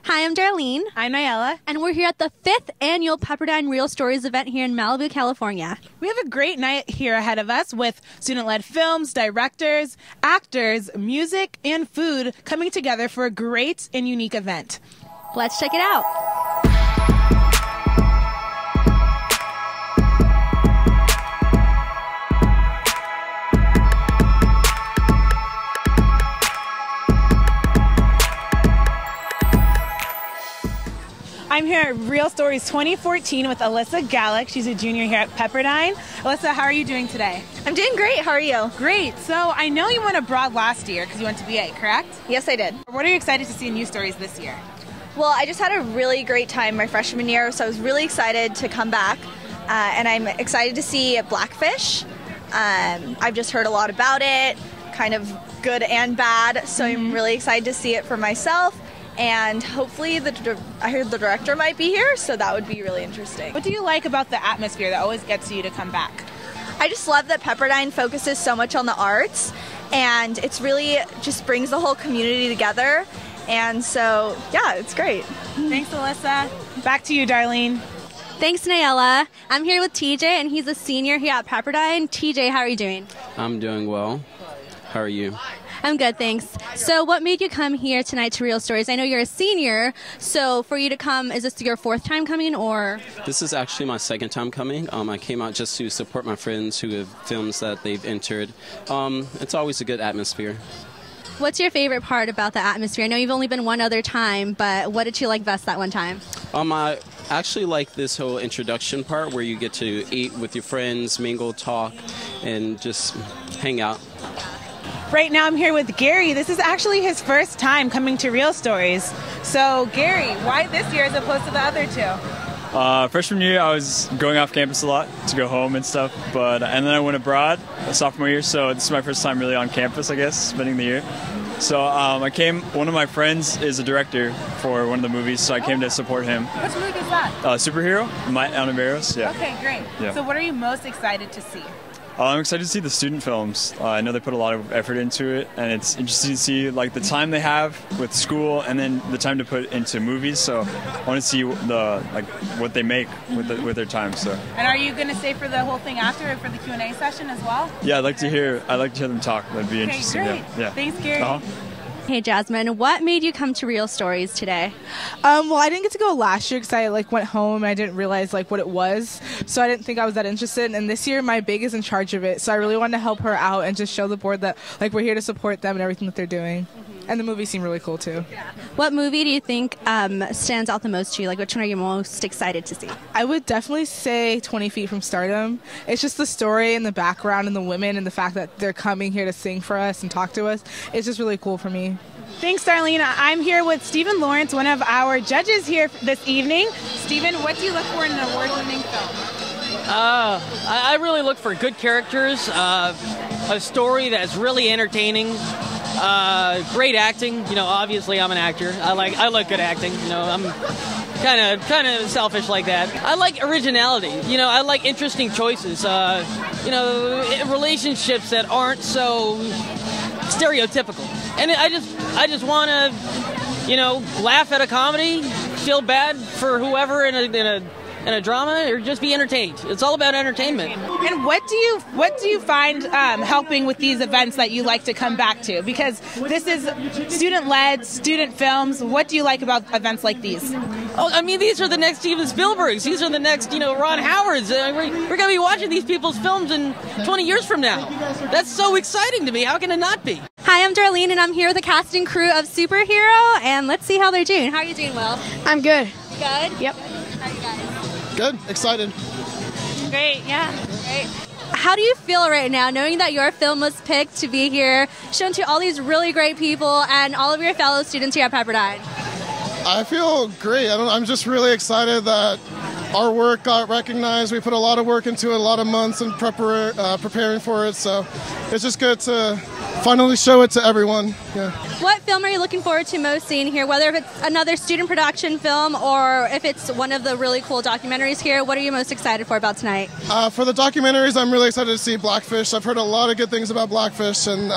Hi, I'm Darlene. I'm Niala. And we're here at the 5th annual Pepperdine Real Stories event here in Malibu, California. We have a great night here ahead of us with student-led films, directors, actors, music, and food coming together for a great and unique event. Let's check it out. I'm here at Real Stories 2014 with Alyssa Gallick. She's a junior here at Pepperdine. Alyssa, how are you doing today? I'm doing great. How are you? Great. So I know you went abroad last year because you went to BA, correct? Yes, I did. What are you excited to see in News Stories this year? Well, I just had a really great time my freshman year, so I was really excited to come back. And I'm excited to see Blackfish. I've just heard a lot about it, kind of good and bad, so I'm really excited to see it for myself. And hopefully, I heard the director might be here, so that would be really interesting. What do you like about the atmosphere that always gets you to come back? I just love that Pepperdine focuses so much on the arts, and it's really just brings the whole community together. And so, yeah, it's great. Thanks, Alyssa. Back to you, Darlene. Thanks, Niala. I'm here with TJ, and he's a senior here at Pepperdine. TJ, how are you doing? I'm doing well. How are you? I'm good, thanks. So what made you come here tonight to Real Stories? I know you're a senior, so for you to come, is this your 4th time coming, or? This is actually my 2nd time coming. I came out just to support my friends who have films that they've entered. It's always a good atmosphere. What's your favorite part about the atmosphere? I know you've only been one other time, but what did you like best that one time? I actually like this whole introduction part where you get to eat with your friends, mingle, talk, and just hang out. Right now I'm here with Gary. This is actually his first time coming to Real Stories. So Gary, why this year as opposed to the other two? Freshman year I was going off campus a lot to go home and stuff, and then I went abroad sophomore year, so this is my first time really on campus, I guess, spending the year. So one of my friends is a director for one of the movies, so I came to support him. Which movie is that? Superhero, My Universe, yeah. Okay, great. Yeah. So what are you most excited to see? I'm excited to see the student films. I know they put a lot of effort into it, and it's interesting to see like the time they have with school and then the time to put into movies. So I want to see what they make with their time. So. And are you going to stay for the whole thing after for the Q&A session as well? Yeah, I'd like to hear them talk. That'd be interesting. Great. Yeah. Thanks, Gary. Hey, Jasmine, what made you come to Real Stories today? Well, I didn't get to go last year because I went home and I didn't realize what it was, so I didn't think I was that interested. And this year, my big is in charge of it, so I really wanted to help her out and just show the board that we're here to support them and everything that they're doing. And the movie seemed really cool too. What movie do you think stands out the most to you? Which one are you most excited to see? I would definitely say 20 Feet from Stardom. It's just the story and the background and the women and the fact that they're coming here to sing for us and talk to us. It's just really cool for me. Thanks, Darlene. I'm here with Stephen Lawrence, one of our judges here this evening. Stephen, what do you look for in an award-winning film? I really look for good characters, a story that's really entertaining, great acting. Obviously I'm an actor. I like good acting. I'm kind of selfish like that. I like originality. I like interesting choices. Relationships that aren't so stereotypical. And I just want to, laugh at a comedy, feel bad for whoever in a drama, or just be entertained. It's all about entertainment. And what do you find helping with these events that you like to come back to? Because this is student-led, student films. What do you like about events like these? Oh, I mean, these are the next Steven Spielbergs. These are the next, Ron Howards. We're going to be watching these people's films in 20 years from now. That's so exciting to me. How can it not be? Hi, I'm Darlene, and I'm here with the cast and crew of Superhero, and let's see how they're doing. How are you doing, Will? I'm good. Good? Yep. How are you guys? Good. Excited. Great, yeah. Great. How do you feel right now, knowing that your film was picked to be here, shown to all these really great people and all of your fellow students here at Pepperdine? I feel great. I'm just really excited that our work got recognized. We put a lot of work into it, a lot of months in preparing for it, so it's just good to finally show it to everyone. Yeah. What film are you looking forward to most seeing here, whether if it's another student production film or if it's one of the really cool documentaries here? What are you most excited for about tonight? For the documentaries, I'm really excited to see Blackfish. I've heard a lot of good things about Blackfish, and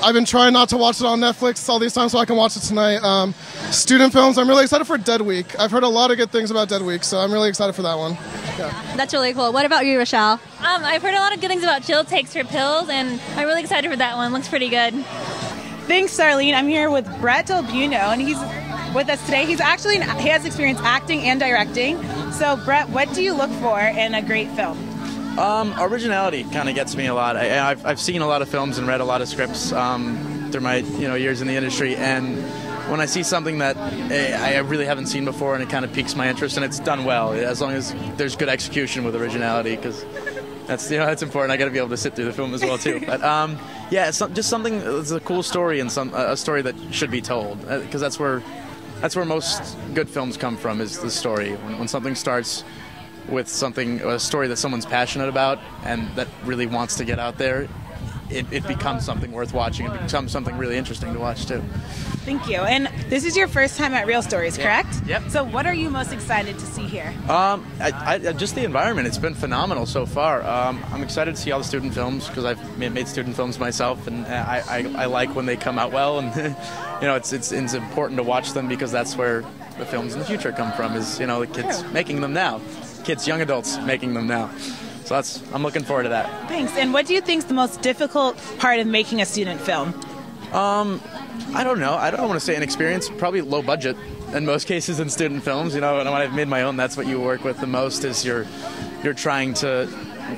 I've been trying not to watch it on Netflix all these times so I can watch it tonight. Student films, I'm really excited for Dead Week. I've heard a lot of good things about Dead Week, so I'm really excited for that one. Yeah. That's really cool. What about you, Rochelle? I've heard a lot of good things about Jill Takes Her Pills, and I'm really excited for that one. Looks pretty good. Thanks, Darlene. I'm here with Brett Delbuno, and he's with us today. He has experience acting and directing. So, Brett, what do you look for in a great film? Originality kind of gets me a lot. I've seen a lot of films and read a lot of scripts through my years in the industry, and when I see something that I really haven't seen before and it kind of piques my interest and it's done well, as long as there's good execution with originality, because that's important. I got to be able to sit through the film as well too. But yeah, it's just something. It's a cool story and a story that should be told, because that's where most good films come from, is the story. When something starts with a story that someone's passionate about and that really wants to get out there, it becomes something worth watching. It becomes something really interesting to watch too. Thank you. And this is your first time at Real Stories, correct? Yep. So what are you most excited to see here? Just the environment. It's been phenomenal so far. I'm excited to see all the student films, because I've made student films myself, and I like when they come out well. And it's important to watch them, because that's where the films in the future come from. Is the kids making them now, kids, young adults making them now. So I'm looking forward to that. Thanks. And what do you think is the most difficult part of making a student film? I don't know. I don't want to say inexperience. Probably low budget in most cases in student films. When I've made my own, that's what you work with the most. Is you're trying to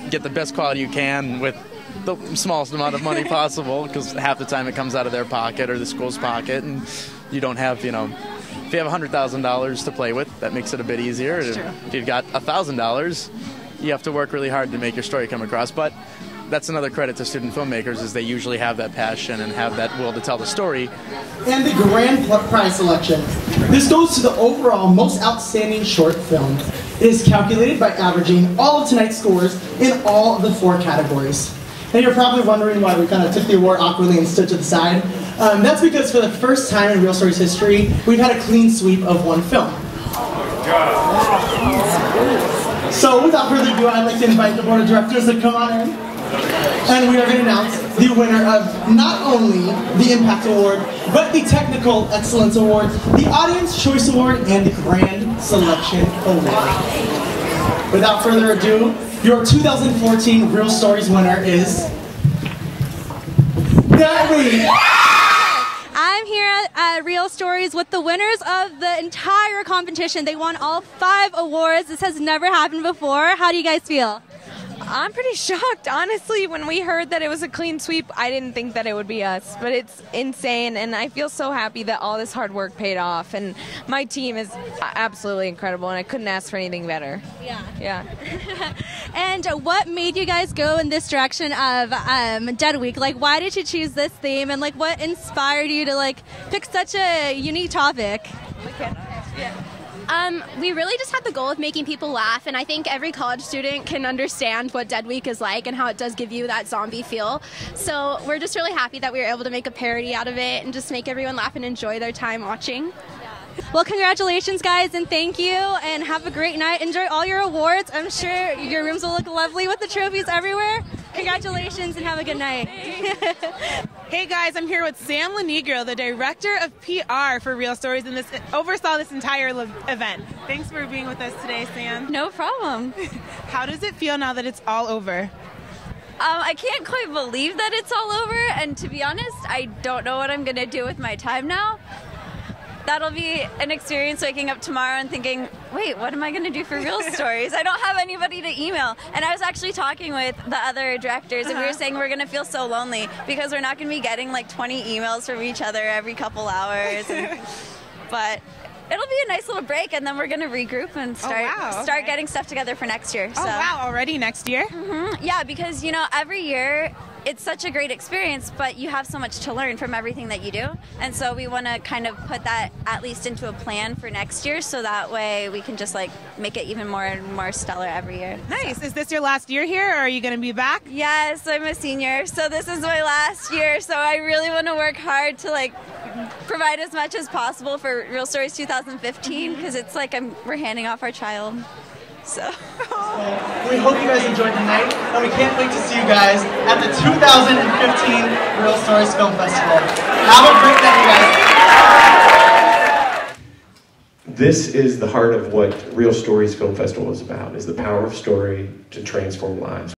get the best quality you can with the smallest amount of money possible, because half the time it comes out of their pocket or the school's pocket, and you don't have if you have $100,000 to play with, that makes it a bit easier. If you've got $1,000, you have to work really hard to make your story come across. But that's another credit to student filmmakers, is they usually have that passion and have that will to tell the story. And the grand prize selection. This goes to the overall most outstanding short film. It is calculated by averaging all of tonight's scores in all of the 4 categories. And you're probably wondering why we kind of took the award awkwardly and stood to the side. That's because for the first time in Real Stories history, we've had a clean sweep of 1 film. So without further ado, I'd like to invite the board of directors to come on in. And we are going to announce the winner of not only the Impact Award, but the Technical Excellence Award, the Audience Choice Award, and the Grand Selection Award. Without further ado, your 2014 Real Stories winner is Darlene. I'm here at Real Stories with the winners of the entire competition. They won all 5 awards. This has never happened before. How do you guys feel? I'm pretty shocked, honestly. When we heard that it was a clean sweep, I didn't think that it would be us, but it's insane, and I feel so happy that all this hard work paid off, and my team is absolutely incredible, and I couldn't ask for anything better. Yeah. And what made you guys go in this direction of Dead Week? Like, why did you choose this theme, and like, what inspired you to pick such a unique topic? We really just had the goal of making people laugh, and I think every college student can understand what Dead Week is like and how it does give you that zombie feel. So we're just really happy that we were able to make a parody out of it and just make everyone laugh and enjoy their time watching. Well, congratulations, guys, and thank you, and have a great night. Enjoy all your awards. I'm sure your rooms will look lovely with the trophies everywhere. Congratulations, and have a good night. Hey guys, I'm here with Sam Lenegro, the director of PR for Real Stories, and oversaw this entire event. Thanks for being with us today, Sam. No problem. How does it feel now that it's all over? I can't quite believe that it's all over, and to be honest, I don't know what I'm going to do with my time now. That'll be an experience waking up tomorrow and thinking, wait, what am I going to do for Real Stories? I don't have anybody to email. And I was actually talking with the other directors, and we were saying we're going to feel so lonely because we're not going to be getting 20 emails from each other every couple hours. But it'll be a nice little break, and then we're going to regroup and start getting stuff together for next year. Oh, wow, already next year? Yeah, because, every year it's such a great experience, but you have so much to learn from everything that you do. And so we want to kind of put that at least into a plan for next year, so that way we can just make it even more and more stellar every year. Nice. Is this your last year here, or are you going to be back? Yes, I'm a senior, so this is my last year. So I really want to work hard to provide as much as possible for Real Stories 2015, because it's we're handing off our child. So. We hope you guys enjoyed tonight, and we can't wait to see you guys at the 2015 Real Stories Film Festival. Have a great night, you guys. This is the heart of what Real Stories Film Festival is about, is the power of story to transform lives.